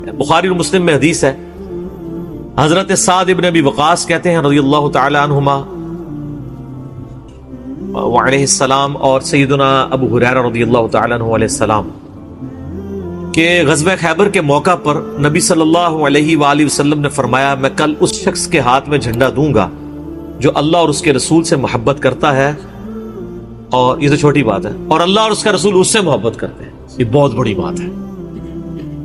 بخاری اور مسلم میں حدیث ہے، حضرت سعد ابن ابی وقاص کہتے ہیں رضی اللہ تعالی عنہما وعلیہ السلام، اور سیدنا ابو ہریرہ رضی اللہ تعالی عنہ علیہ السلام، کہ غزوہ خیبر کے موقع پر نبی صلی اللہ علیہ وآلہ وسلم نے فرمایا میں کل اس شخص کے ہاتھ میں جھنڈا دوں گا جو اللہ اور اس کے رسول سے محبت کرتا ہے، اور یہ تو چھوٹی بات ہے، اور اللہ اور اس کا رسول اس سے محبت کرتے ہیں، یہ بہت بڑی بات ہے۔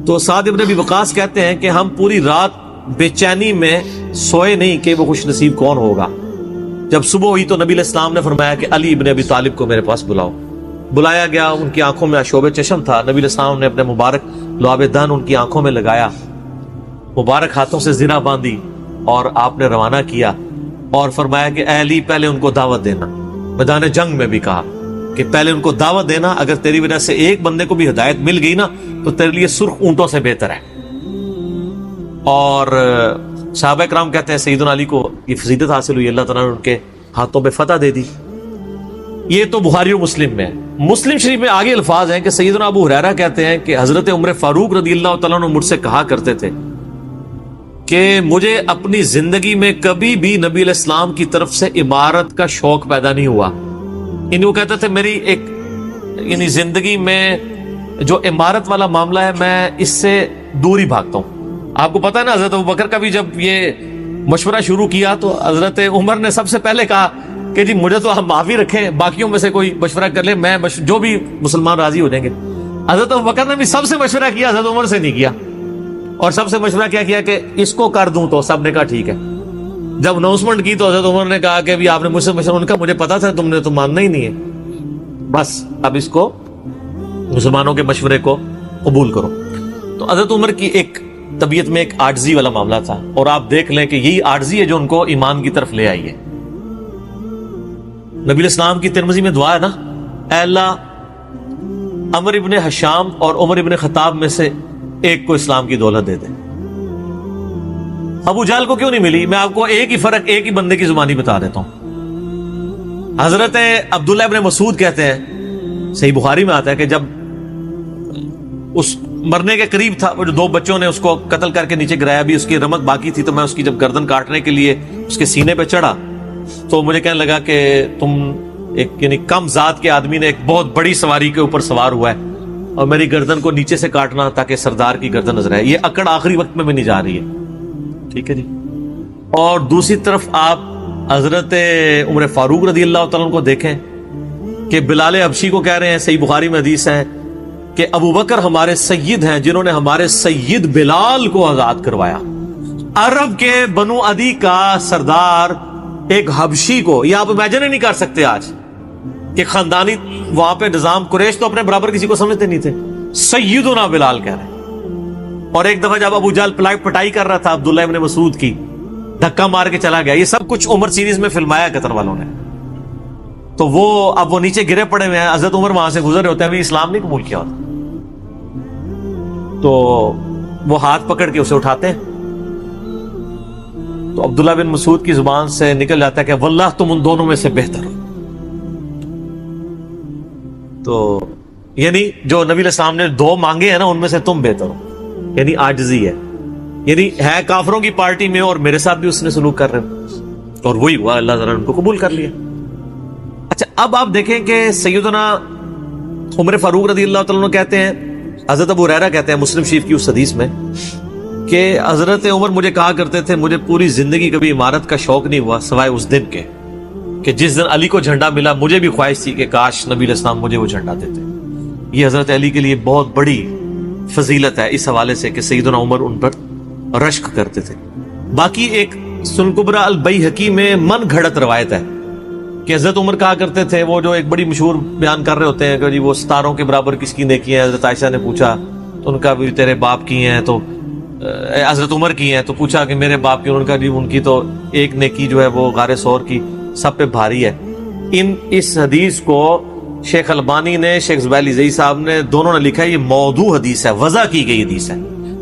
تو سعد ابن ابی وقاص کہتے ہیں کہ ہم پوری رات بے چینی میں سوئے نہیں کہ وہ خوش نصیب کون ہوگا۔ جب صبح ہوئی تو نبی علیہ السلام نے فرمایا کہ علی ابن ابی طالب کو میرے پاس بلاؤ۔ بلایا گیا، ان کی آنکھوں میں شوب چشم تھا، نبی علیہ السلام نے اپنے مبارک لعاب دہن ان کی آنکھوں میں لگایا، مبارک ہاتھوں سے زرہ باندھی اور آپ نے روانہ کیا، اور فرمایا کہ اے علی پہلے ان کو دعوت دینا۔ میدان جنگ میں بھی کہا کہ پہلے ان کو دعوت دینا، اگر تیری وجہ سے ایک بندے کو بھی ہدایت مل گئی نا تو تیرے لیے سرخ اونٹوں سے بہتر ہے۔ اور صحابہ کرام کہتے ہیں سیدنا علی کو یہ فضیلت حاصل ہوئی، اللہ تعالیٰ نے ان کے ہاتھوں پہ فتح دے دی۔ یہ تو بخاری و مسلم میں ہے۔ مسلم شریف میں آگے الفاظ ہیں کہ سیدنا ابو ہریرہ کہتے ہیں کہ حضرت عمر فاروق رضی اللہ تعالیٰ عنہ مجھ سے کہا کرتے تھے کہ مجھے اپنی زندگی میں کبھی بھی نبی علیہ السلام کی طرف سے عمارت کا شوق پیدا نہیں ہوا، یعنی وہ کہتے تھے میری ایک یعنی زندگی میں جو عمارت والا معاملہ ہے میں اس سے دور ہی بھاگتا ہوں۔ آپ کو پتہ ہے نا حضرت ابوبکر کا بھی جب یہ مشورہ شروع کیا تو حضرت عمر نے سب سے پہلے کہا کہ جی مجھے تو آپ معافی رکھیں، باقیوں میں سے کوئی مشورہ کر لے، میں جو بھی مسلمان راضی ہو جائیں گے۔ حضرت ابوبکر نے بھی سب سے مشورہ کیا، حضرت عمر سے نہیں کیا، اور سب سے مشورہ کیا کیا کہ اس کو کر دوں، تو سب نے کہا ٹھیک ہے۔ جب اناؤنسمنٹ کی تو حضرت عمر نے کہا کہ بھی آپ نے مجھ سے مشورہ، ان کا مجھے پتا تھا تم نے تو ماننا ہی نہیں ہے، بس اب اس کو مسلمانوں کے مشورے کو قبول کرو۔ تو حضرت عمر کی ایک طبیعت میں ایک عاجزی والا معاملہ تھا، اور آپ دیکھ لیں کہ یہی عاجزی ہے جو ان کو ایمان کی طرف لے آئی ہے۔ نبی علیہ السلام کی ترمذی میں دعا ہے نا، اے اللہ عمر ابن حشام اور عمر ابن خطاب میں سے ایک کو اسلام کی دولت دے دے۔ ابو جہل کو کیوں نہیں ملی؟ میں آپ کو ایک ہی فرق ایک ہی بندے کی زبانی بتا دیتا ہوں۔ حضرت عبداللہ ابن مسعود کہتے ہیں، صحیح بخاری میں آتا ہے کہ جب اس مرنے کے قریب تھا، وہ جو دو بچوں نے اس کو قتل کر کے نیچے گرایا، بھی اس کی رمق باقی تھی، تو میں اس کی جب گردن کاٹنے کے لیے اس کے سینے پہ چڑھا تو مجھے کہنے لگا کہ تم ایک یعنی کم ذات کے آدمی نے ایک بہت بڑی سواری کے اوپر سوار ہوا ہے اور میری گردن کو نیچے سے کاٹنا تاکہ سردار کی گردن نظر آئے۔ یہ اکڑ آخری وقت میں بھی نہیں جا رہی ہے، ٹھیک ہے جی۔ اور دوسری طرف آپ حضرت عمر فاروق رضی اللہ تعالیٰ عنہ کو دیکھیں کہ بلال حبشی کو کہہ رہے ہیں، صحیح بخاری میں حدیث ہے کہ ابو بکر ہمارے سید ہیں جنہوں نے ہمارے سید بلال کو آزاد کروایا۔ عرب کے بنو عدی کا سردار ایک حبشی کو، یہ آپ امیجن ہی نہیں کر سکتے آج کہ خاندانی وہاں پہ نظام، قریش تو اپنے برابر کسی کو سمجھتے نہیں تھے، سیدنا بلال کہہ رہے ہیں۔ اور ایک دفعہ جب ابو جہل پٹائی کر رہا تھا عبداللہ ابن مسعود کی، دھکا مار کے چلا گیا۔ یہ سب کچھ عمر سیریز میں فلمایا قطر والوں نے۔ تو وہ اب وہ نیچے گرے پڑے ہوئے ہیں، حضرت عمر وہاں سے گزر رہے ہوتے ہیں، ابھی اسلام نہیں قبول کیا ہوتا، تو وہ ہاتھ پکڑ کے اسے اٹھاتے ہیں، تو عبداللہ بن مسعود کی زبان سے نکل جاتا ہے کہ واللہ تم ان دونوں میں سے بہتر ہو۔ تو یعنی جو نبی علیہ السلام نے دو مانگے ہیں نا، ان میں سے تم بہتر ہو، یعنی عاجزی ہے، یعنی ہے کافروں کی پارٹی میں اور میرے ساتھ بھی اس نے سلوک کر رہے ہیں، اور وہی ہوا، اللہ تعالیٰ نے ان کو قبول کر لیا۔ اچھا اب آپ دیکھیں کہ سیدنا عمر فاروق رضی اللہ تعالیٰ عنہ کہتے ہیں، حضرت ابو ہریرہ کہتے ہیں مسلم شریف کی اس حدیث میں کہ حضرت عمر مجھے کہا کرتے تھے مجھے پوری زندگی کبھی عمارت کا شوق نہیں ہوا سوائے اس دن کے کہ جس دن علی کو جھنڈا ملا، مجھے بھی خواہش تھی کہ کاش نبی علیہ السلام مجھے وہ جھنڈا دیتے۔ یہ حضرت علی کے لیے بہت بڑی فضیلت ہے اس حوالے سے کہ سیدنا عمر ان پر رشک کرتے تھے۔ باقی ایک سنن کبریٰ البیہقی میں من گھڑت روایت ہے کہ حضرت عمر کہا کرتے تھے، وہ جو ایک بڑی مشہور بیان کر رہے ہوتے ہیں کہ جی وہ ستاروں کے برابر کس کی نیکی ہے، حضرت عائشہ نے پوچھا تو ان کا بھی تیرے باپ کی ہیں، تو حضرت عمر کی ہیں، تو پوچھا کہ میرے باپ کی، ان کا جی ان کی تو ایک نیکی جو ہے وہ غار ثور کی سب پہ بھاری ہے۔ اس حدیث کو شیخ البانی نے، شیخ زبیلی زئی صاحب نے، دونوں نے لکھا ہے یہ موضوع حدیث ہے، وضع کی گئی حدیث ہے،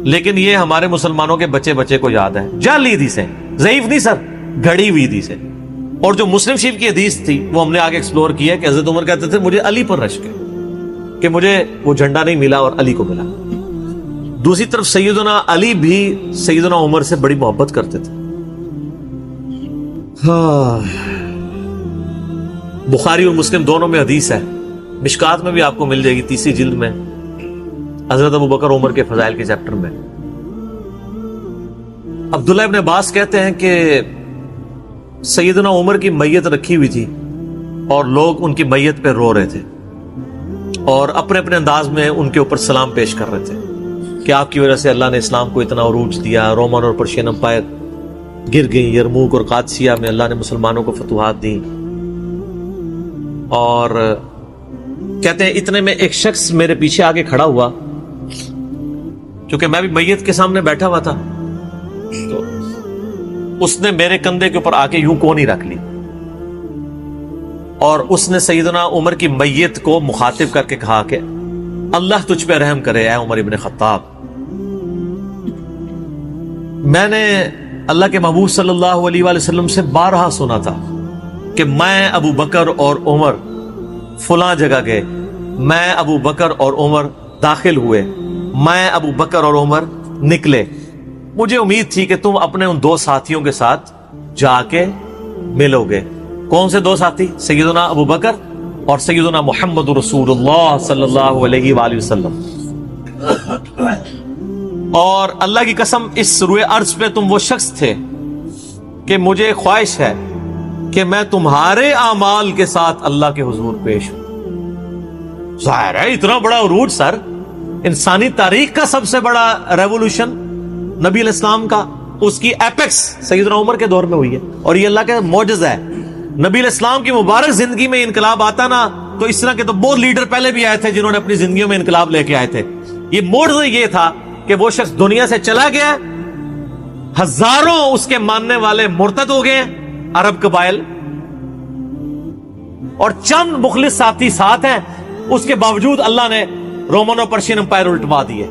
لیکن یہ ہمارے مسلمانوں کے بچے کو یاد ہے، جعلی حدیث ہے، ضعیف نہیں سر، گھڑی ہوئی حدیث ہے۔ اور جو مسلم شریف کی حدیث تھی وہ ہم نے آگے ایکسپلور کی ہے کہ حضرت عمر کہتے تھے مجھے علی پر رشک ہے کہ مجھے وہ جھنڈا نہیں ملا اور علی کو ملا۔ دوسری طرف سیدنا علی بھی سیدنا عمر سے بڑی محبت کرتے تھے. بخاری اور مسلم دونوں میں حدیث ہے، مشکات میں بھی آپ کو مل جائے گی 3 جلد میں، حضرت ابو بکر عمر کے فضائل کے چیپٹر میں. عبداللہ ابن عباس کہتے ہیں کہ سیدنا عمر کی میت رکھی ہوئی تھی اور لوگ ان کی میت پہ رو رہے تھے اور اپنے اپنے انداز میں ان کے اوپر سلام پیش کر رہے تھے کہ آپ کی وجہ سے اللہ نے اسلام کو اتنا عروج دیا، رومن اور پرشین امپائر گر گئی، یرموک اور قادسیہ میں اللہ نے مسلمانوں کو فتوحات دی. اور کہتے ہیں اتنے میں ایک شخص میرے پیچھے آگے کھڑا ہوا، کیونکہ میں بھی میت کے سامنے بیٹھا ہوا تھا، تو اس نے میرے کندھے کے اوپر آ کے یوں کونی رکھ لی اور اس نے سیدنا عمر کی میت کو مخاطب کر کے کہا کہ اللہ تجھ پہ رحم کرے اے عمر ابن خطاب. میں نے اللہ کے محبوب صلی اللہ علیہ وآلہ وسلم سے بارہا سنا تھا کہ میں ابو بکر اور عمر فلاں جگہ گئے، میں ابو بکر اور عمر داخل ہوئے، میں ابو بکر اور عمر نکلے، مجھے امید تھی کہ تم اپنے ان 2 ساتھیوں کے ساتھ جا کے ملو گے. کون سے 2 ساتھی؟ سیدنا ابو بکر اور سیدنا محمد رسول اللہ صلی اللہ علیہ وآلہ وسلم. اور اللہ کی قسم اس روئے ارض پہ تم وہ شخص تھے کہ مجھے خواہش ہے کہ میں تمہارے اعمال کے ساتھ اللہ کے حضور پیش ہوں. ظاہر ہے اتنا بڑا عروج سر، انسانی تاریخ کا سب سے بڑا ریولوشن نبی علیہ السلام کا، اس کی ایپیکس سیدنا عمر کے دور میں ہوئی ہے. اور یہ اللہ کا معجزہ ہے. نبی علیہ السلام کی مبارک زندگی میں انقلاب آتا نا تو اس طرح کے تو بہت لیڈر پہلے بھی آئے تھے جنہوں نے اپنی زندگیوں میں انقلاب لے کے آئے تھے. یہ معجزہ یہ تھا کہ وہ شخص دنیا سے چلا گیا، ہزاروں اس کے ماننے والے مرتد ہو گئے عرب قبائل، اور چند مخلص ساتھی ساتھ ہیں، اس کے باوجود اللہ نے رومن اور پرشین امپائر الٹوا دیے.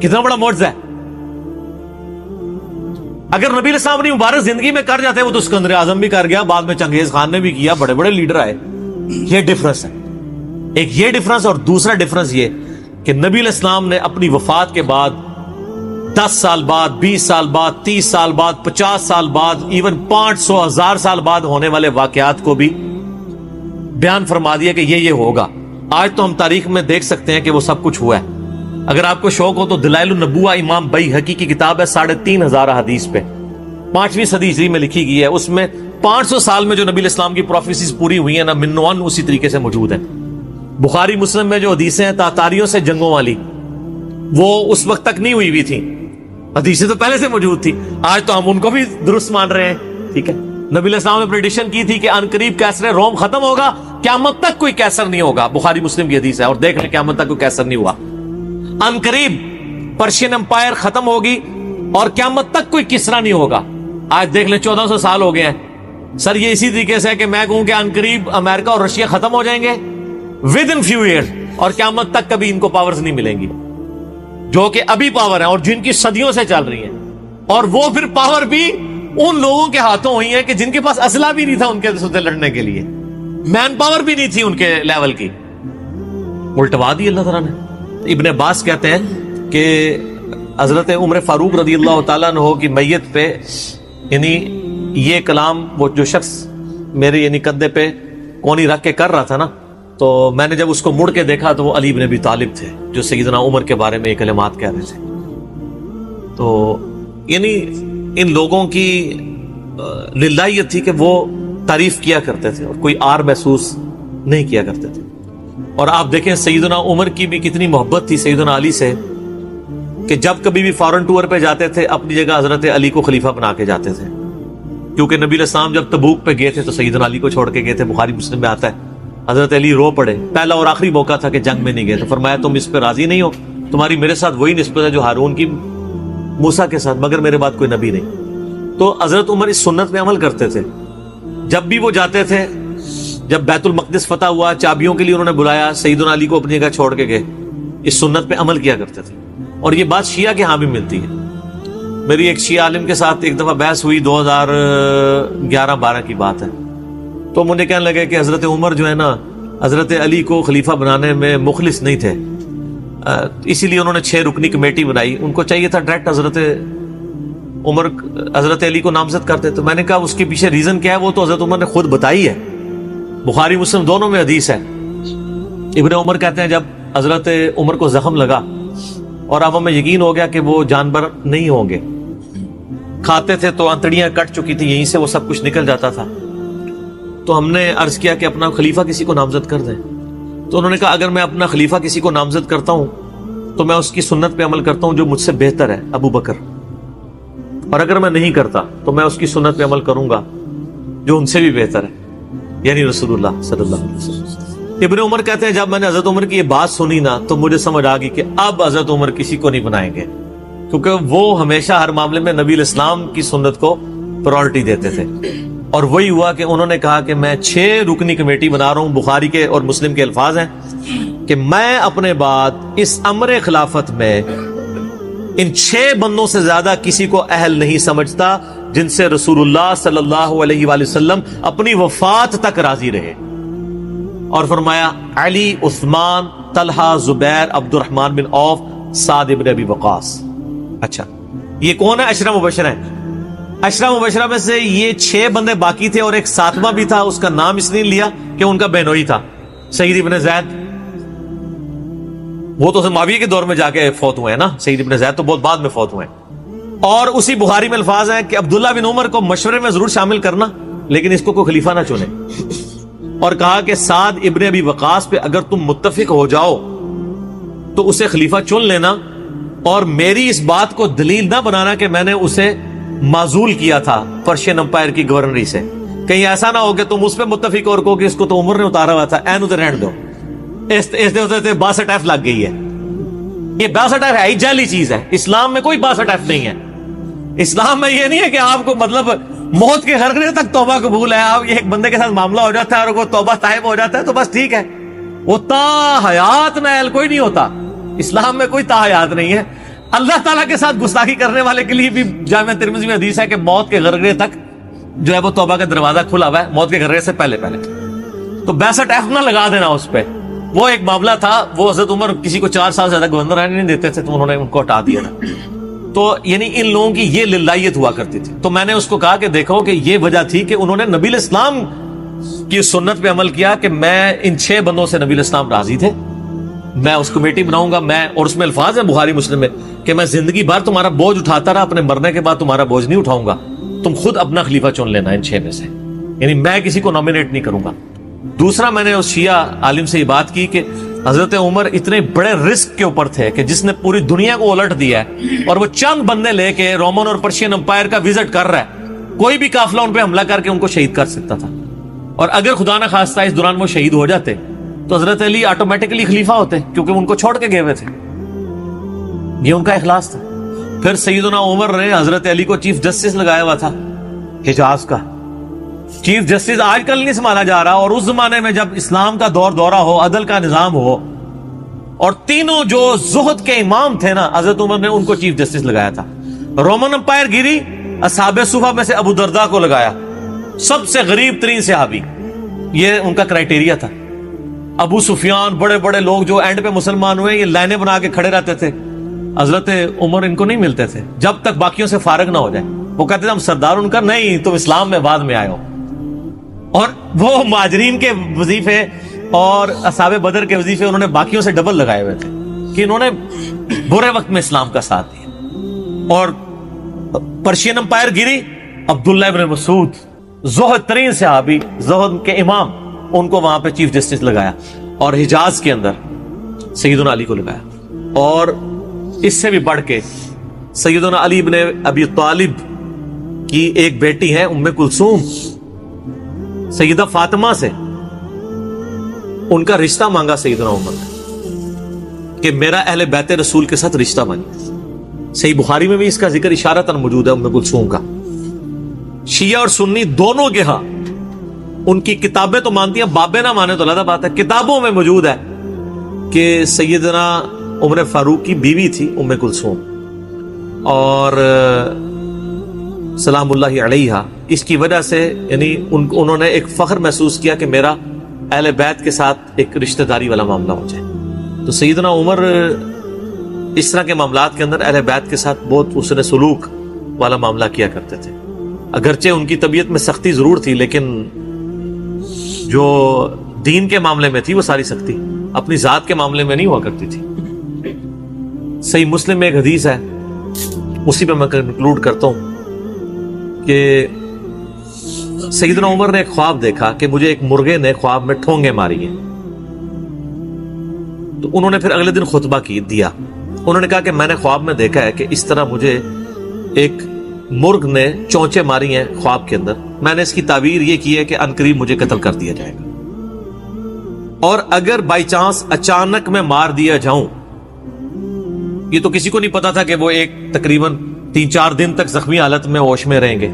کتنا بڑا معجزہ ہے. اگر نبی علیہ السلام اپنی مبارک زندگی میں کر جاتے، وہ تو اسکندر اعظم بھی کر گیا، بعد میں چنگیز خان نے بھی کیا، بڑے بڑے لیڈر آئے. یہ ڈفرنس ہے. ایک یہ ڈفرنس، اور دوسرا ڈفرنس یہ کہ نبی علیہ السلام نے اپنی وفات کے بعد 10 سال بعد، 20 سال بعد، 30 سال بعد، 50 سال بعد، ایون 500 1000 سال بعد ہونے والے واقعات کو بھی بیان فرما دیا کہ یہ ہوگا. آج تو ہم تاریخ میں دیکھ سکتے ہیں کہ وہ سب کچھ ہوا ہے. اگر آپ کو شوق ہو تو دلائل النبوہ امام بیہقی کی کتاب ہے، 3500 حدیث پہ، 5ویں صدی ہجری میں لکھی گئی ہے. اس میں 500 سال میں جو نبی علیہ السلام کی پروفیسیز پوری ہوئی ہیں نا، منوان اسی طریقے سے موجود ہیں. بخاری مسلم میں جو حدیثیں ہیں تاتاریوں سے جنگوں والی، وہ اس وقت تک نہیں ہوئی تھی، حدیثیں تو پہلے سے موجود تھی. آج تو ہم ان کو بھی درست مان رہے ہیں. ٹھیک ہے، نبی علیہ السلام نے پریڈکشن کی تھی کہ ان قریب کیسر روم ختم ہوگا، قیامت تک کوئی کیسر نہیں ہوگا. بخاری مسلم کی حدیث ہے، اور دیکھ لیں قیامت تک کوئی کیسر نہیں ہوا. ان قریب پرشین امپائر ختم ہوگی اور قیامت تک کوئی کسرا نہیں ہوگا. آج دیکھ لیں 1400 سال ہو گئے ہیں. سر یہ اسی طریقے سے ہے کہ میں کہوں کہ ان قریب امریکہ اور رشیا ختم ہو جائیں گے ود ان فیو ایئرز، اور قیامت تک کبھی ان کو پاورز نہیں ملیں گی جو کہ ابھی پاور ہیں اور جن کی صدیوں سے چل رہی ہیں. اور وہ پھر پاور بھی ان لوگوں کے ہاتھوں ہوئی ہیں کہ جن کے پاس اسلحہ بھی نہیں تھا ان کے ساتھ لڑنے کے لیے، مین پاور بھی نہیں تھی ان کے لیول کی. الٹوا دی اللہ تعالیٰ نے. ابن عباس کہتے ہیں کہ حضرت عمر فاروق رضی اللہ تعالیٰ عنہ کی میت پہ یعنی یہ کلام وہ جو شخص میرے یعنی کندھے پہ کونی رکھ کے کر رہا تھا نا، تو میں نے جب اس کو مڑ کے دیکھا تو وہ علی بن ابی طالب تھے جو سیدنا عمر کے بارے میں یہ کلمات کہہ رہے تھے. تو یعنی ان لوگوں کی للہیت تھی کہ وہ تعریف کیا کرتے تھے اور کوئی آر محسوس نہیں کیا کرتے تھے. اور آپ دیکھیں سیدنا عمر کی بھی کتنی محبت تھی سیدنا علی سے کہ جب کبھی بھی فارن ٹور پہ جاتے تھے اپنی جگہ حضرت علی کو خلیفہ بنا کے جاتے تھے. کیونکہ نبی علیہ السلام جب تبوک پہ گئے تھے تو سیدنا علی کو چھوڑ کے گئے تھے. بخاری مسلم میں آتا ہے حضرت علی رو پڑے. پہلا اور آخری موقع تھا کہ جنگ میں نہیں گئے. تو فرمایا تم اس پہ راضی نہیں ہو، تمہاری میرے ساتھ وہی نسبت ہے جو ہارون کی موسیٰ کے ساتھ، مگر میرے بعد کوئی نبی نہیں. تو حضرت عمر اس سنت پہ عمل کرتے تھے. جب بھی وہ جاتے تھے، جب بیت المقدس فتح ہوا، چابیوں کے لیے انہوں نے بلایا، سیدنا علی کو اپنی جگہ چھوڑ کے گئے. اس سنت پہ عمل کیا کرتے تھے. اور یہ بات شیعہ کے ہاں بھی ملتی ہے. میری ایک شیعہ عالم کے ساتھ ایک دفعہ بحث ہوئی، 2011-12 کی بات ہے. تو مجھے کہنے لگے کہ حضرت عمر جو ہے نا حضرت علی کو خلیفہ بنانے میں مخلص نہیں تھے، اسی لیے انہوں نے 6 رکنی کمیٹی بنائی. ان کو چاہیے تھا ڈائریکٹ حضرت علی کو نامزد کرتے. تو میں نے کہا اس کے پیچھے ریزن کیا ہے, وہ تو حضرت عمر نے خود بتائی ہے, بخاری مسلم دونوں میں حدیث ہے. ابن عمر کہتے ہیں جب حضرت عمر کو زخم لگا اور اب ہمیں یقین ہو گیا کہ وہ جانور نہیں ہوں گے, کھاتے تھے تو انتڑیاں کٹ چکی تھی, یہیں سے وہ سب کچھ نکل جاتا تھا, تو ہم نے عرض کیا کہ اپنا خلیفہ کسی کو نامزد کر دیں. تو انہوں نے کہا اگر میں اپنا خلیفہ کسی کو نامزد کرتا ہوں تو میں اس کی سنت پہ عمل کرتا ہوں جو مجھ سے بہتر ہے, ابو بکر, اور اگر میں نہیں کرتا تو میں اس کی سنت پہ عمل کروں گا جو ان سے بھی بہتر ہے, یعنی رسول اللہ صلی اللہ علیہ وسلم. ابن عمر کہتے ہیں جب میں نے حضرت عمر کی یہ بات سنی نا تو مجھے سمجھ آ گئی کہ اب حضرت عمر کسی کو نہیں بنائیں گے, کیونکہ وہ ہمیشہ ہر معاملے میں نبی الاسلام کی سنت کو پرائورٹی دیتے تھے. اور وہی ہوا کہ انہوں نے کہا کہ میں 6 رکنی کمیٹی بنا رہا ہوں. بخاری کے اور مسلم کے الفاظ ہیں کہ میں اپنے بعد اس امر خلافت میں ان 6 بندوں سے زیادہ کسی کو اہل نہیں سمجھتا جن سے رسول اللہ صلی اللہ علیہ وآلہ وسلم اپنی وفات تک راضی رہے. اور فرمایا علی, عثمان, طلحہ, زبیر, عبد الرحمن بن عوف, سعد بن ابی وقاص. اچھا یہ کون ہے؟ عشرہ مبشرہ ہیں. عشرہ مبشرہ میں سے یہ 6 بندے باقی تھے اور ایک 7واں بھی تھا, اس کا نام اس نے لیا کہ ان کا بہنوئی تھا, سعید ابن زید. وہ تو معاویہ کے دور میں جا کے فوت ہوئے ہیں نا, سعید ابن زید تو بہت بعد میں فوت ہوئے ہیں. اور اسی بخاری میں الفاظ ہیں کہ عبداللہ بن عمر کو مشورے میں ضرور شامل کرنا لیکن اس کو کوئی خلیفہ نہ چنے. اور کہا کہ سعد ابن ابی وقاص پہ اگر تم متفق ہو جاؤ تو اسے خلیفہ چن لینا, اور میری اس بات کو دلیل نہ بنانا کہ میں نے اسے معزول کیا تھا پرشین امپائر کی گورنری سے. کہیں ایسا نہ ہو کہ تم اس پہ متفق اور کہو کہ اس کو تو عمر نے اتارا ہوا تھا, این ادھر رہن دو, اس 62F لگ گئی ہے. یہ 62F ہے ہی جعلی چیز ہے. اسلام میں کوئی 62F نہیں ہے. اسلام میں یہ نہیں ہے کہ آپ کو مطلب موت کے غرغرے تک توبہ قبول ہے, آپ یہ ایک بندے کے ساتھ معاملہ ہو جاتا ہے اور وہ توبہ طائب ہو جاتا ہے تو بس ٹھیک ہے, وہ تا حیات میں کوئی نہیں ہوتا. اسلام میں کوئی تا حیات نہیں ہے. اللہ تعالیٰ کے ساتھ گستاخی کرنے والے کے لیے بھی جامع ترمذی میں حدیث ہے کہ موت کے غرغرے تک جو ہے وہ توبہ کا دروازہ کھلا ہوا ہے, موت کے غرغرے سے پہلے. تو 62F نہ لگا دینا اس پہ. وہ ایک معاملہ تھا, وہ حضرت عمر کسی کو 4 سال زیادہ گورنر رہنے نہیں دیتے تھے تو انہوں نے ان کو ہٹا دیا تھا. تو یعنی ان لوگوں کی یہ للہیت ہوا کرتی تھی. تو میں نے اس کو کہا کہ دیکھو کہ یہ وجہ تھی کہ انہوں نے نبی الاسلام کی سنت پہ عمل کیا کہ میں ان 6 بندوں سے نبی الاسلام راضی تھے, میں اس کمیٹی بناؤں گا, میں, اور اس میں الفاظ ہیں بخاری مسلم میں کہ میں زندگی بھر تمہارا بوجھ اٹھاتا رہا, اپنے مرنے کے بعد تمہارا بوجھ نہیں اٹھاؤں گا, تم خود اپنا خلیفہ چن لینا ان 6 میں سے, یعنی میں کسی کو نامینیٹ نہیں کروں گا. دوسرا میں نے اس شیعہ عالم سے یہ بات کی کہ حضرت عمر اتنے بڑے رسک کے اوپر تھے کہ جس نے پوری دنیا کو الٹ دیا ہے, اور وہ چند بندے لے کے رومن اور پرشین امپائر کا وزٹ کر رہا ہے, کوئی بھی قافلہ ان پہ حملہ کر کے ان کو شہید کر سکتا تھا. اور اگر خدا نہ خواستہ اس دوران وہ شہید ہو جاتے تو حضرت علی آٹومیٹکلی خلیفہ ہوتے کیونکہ ان کو چھوڑ کے گئے ہوئے تھے. یہ ان کا اخلاص تھا. پھر سیدنا عمر نے حضرت علی کو چیف جسٹس لگایا ہوا تھا حجاز کا. چیف جسٹس آج کل نہیں سنبھالا جا رہا, اور اس زمانے میں جب اسلام کا دورہ ہو, عدل کا نظام ہو, اور تینوں جو زہد کے امام تھے نا, حضرت عمر نے ان کو چیف جسٹس لگایا تھا. رومن امپائر گری, اصحاب صفہ میں سے ابو درداء کو لگایا, سب سے غریب ترین صحابی, یہ ان کا کرائٹیریا تھا. ابو سفیان, بڑے بڑے لوگ جو اینڈ پہ مسلمان ہوئے, یہ لائنیں بنا کے کھڑے رہتے تھے. حضرت عمر ان کو نہیں ملتے تھے جب تک باقیوں سے فارغ نہ ہو جائے. وہ کہتے تھے ہم سردار, ان کا نہیں, تم اسلام میں بعد میں آئے ہو. اور وہ مہاجرین کے وظیفے اور اصحاب بدر کے وظیفے انہوں نے باقیوں سے ڈبل لگائے ہوئے تھے کہ انہوں نے برے وقت میں اسلام کا ساتھ دیا. اور پرشین امپائر گری, عبداللہ ابن مسعود, زہد ترین صحابی, زہد کے امام, ان کو وہاں پہ چیف جسٹس لگایا. اور حجاز کے اندر سیدنا علی کو لگایا. اور اس سے بھی بڑھ کے سیدنا علی ابن ابی طالب کی ایک بیٹی ہے ام کلثوم, سیدہ فاطمہ سے ان کا رشتہ مانگا سیدنا عمر نے کہ میرا اہل بیت رسول کے ساتھ رشتہ بنے. صحیح بخاری میں بھی اس کا ذکر اشارتاً موجود ہے ام کلثوم کا. شیعہ اور سنی دونوں کے ہاں ان کی کتابیں تو مانتی ہیں, بابے نہ مانے تو علیحدہ بات ہے. کتابوں میں موجود ہے کہ سیدنا عمر فاروق کی بیوی تھی ام کلثوم, اور سلام اللہ علیہا. اس کی وجہ سے یعنی انہوں نے ایک فخر محسوس کیا کہ میرا اہل بیت کے ساتھ ایک رشتہ داری والا معاملہ ہو جائے. تو سیدنا عمر اس طرح کے معاملات کے اندر اہل بیت کے ساتھ بہت حسن سلوک والا معاملہ کیا کرتے تھے. اگرچہ ان کی طبیعت میں سختی ضرور تھی، لیکن جو دین کے معاملے میں تھی وہ ساری سختی اپنی ذات کے معاملے میں نہیں ہوا کرتی تھی. صحیح مسلم میں ایک حدیث ہے، اسی پہ میں کنکلوڈ کرتا ہوں کہ سیدنا عمر نے ایک خواب دیکھا کہ مجھے ایک مرغے نے خواب میں ٹھونگے ماری ہیں. تو انہوں نے پھر اگلے دن خطبہ دیا. انہوں نے کہا کہ میں نے خواب میں دیکھا ہے کہ اس طرح مجھے ایک مرغ نے چونچے ماری ہیں خواب کے اندر. میں نے اس کی تعبیر یہ کی ہے کہ عنقریب مجھے قتل کر دیا جائے گا، اور اگر بائی چانس اچانک میں مار دیا جاؤں، یہ تو کسی کو نہیں پتا تھا کہ وہ ایک تقریباً 3-4 دن تک زخمی حالت میں ہوش میں رہیں گے.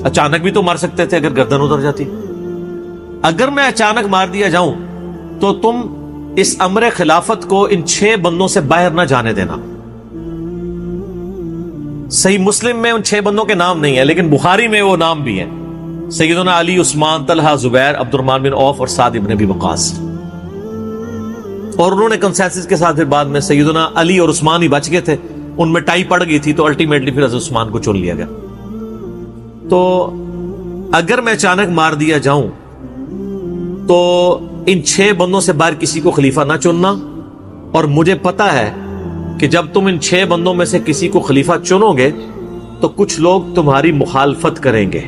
اچانک بھی تو مار سکتے تھے اگر گردن اتر جاتی. اگر میں اچانک مار دیا جاؤں تو تم اس امر خلافت کو ان 6 بندوں سے باہر نہ جانے دینا. صحیح مسلم میں ان 6 بندوں کے نام نہیں ہیں، لیکن بخاری میں وہ نام بھی ہیں: سیدنا علی، عثمان، طلحہ، زبیر، عبد الرحمن بن عوف اور سعد ابن ابی وقاص. اور انہوں نے کنسنسس کے ساتھ پھر بعد میں سیدنا علی اور عثمان ہی بچ گئے تھے. ان میں ٹائی پڑ گئی تھی تو الٹیمیٹلی پھر حضرت عثمان کو چن لیا گیا. تو اگر میں اچانک مار دیا جاؤں تو ان 6 بندوں سے باہر کسی کو خلیفہ نہ چننا. اور مجھے پتا ہے کہ جب تم ان 6 بندوں میں سے کسی کو خلیفہ چنو گے تو کچھ لوگ تمہاری مخالفت کریں گے،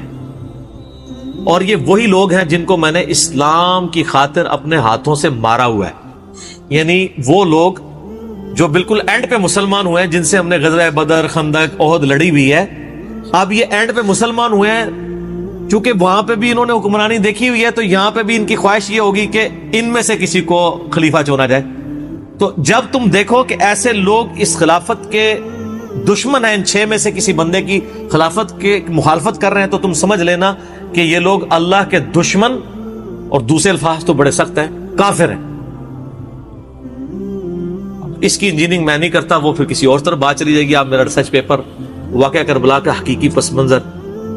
اور یہ وہی لوگ ہیں جن کو میں نے اسلام کی خاطر اپنے ہاتھوں سے مارا ہوا ہے. یعنی وہ لوگ جو بالکل اینڈ پہ مسلمان ہوئے ہیں، جن سے ہم نے غزوہ بدر، خندق، احد لڑی ہوئی ہے. اب یہ اینڈ پہ مسلمان ہوئے ہیں، چونکہ وہاں پہ بھی انہوں نے حکمرانی دیکھی ہوئی ہے، تو یہاں پہ بھی ان کی خواہش یہ ہوگی کہ ان میں سے کسی کو خلیفہ چنا جائے. تو جب تم دیکھو کہ ایسے لوگ اس خلافت کے دشمن ہیں، ان 6 میں سے کسی بندے کی خلافت کے مخالفت کر رہے ہیں، تو تم سمجھ لینا کہ یہ لوگ اللہ کے دشمن، اور دوسرے الفاظ تو بڑے سخت ہیں، کافر ہیں. اس کی انجینئرنگ میں نہیں کرتا، وہ پھر کسی اور طرف بات چلی جائے گی. آپ میرا ریسرچ پیپر واقعہ کربلا کا حقیقی پس منظر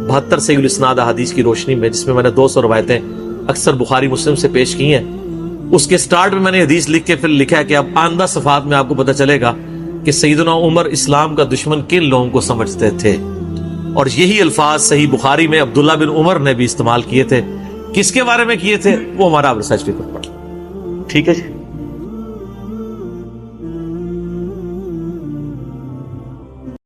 72 صحیح الاسناد احادیث کی روشنی میں، جس میں میں نے 200 روایتیں اکثر بخاری مسلم سے پیش کی ہیں، اس کے سٹارٹ میں میں نے حدیث لکھ کے پھر لکھا ہے کہ اب آئندہ صفحات میں آپ کو پتہ چلے گا کہ سیدنا عمر اسلام کا دشمن کن لوگوں کو سمجھتے تھے. اور یہی الفاظ صحیح بخاری میں عبداللہ بن عمر نے بھی استعمال کیے تھے. کس کے بارے میں کیے تھے وہ ہمارا ریسرچ پیپر پڑھ. ٹھیک ہے جی.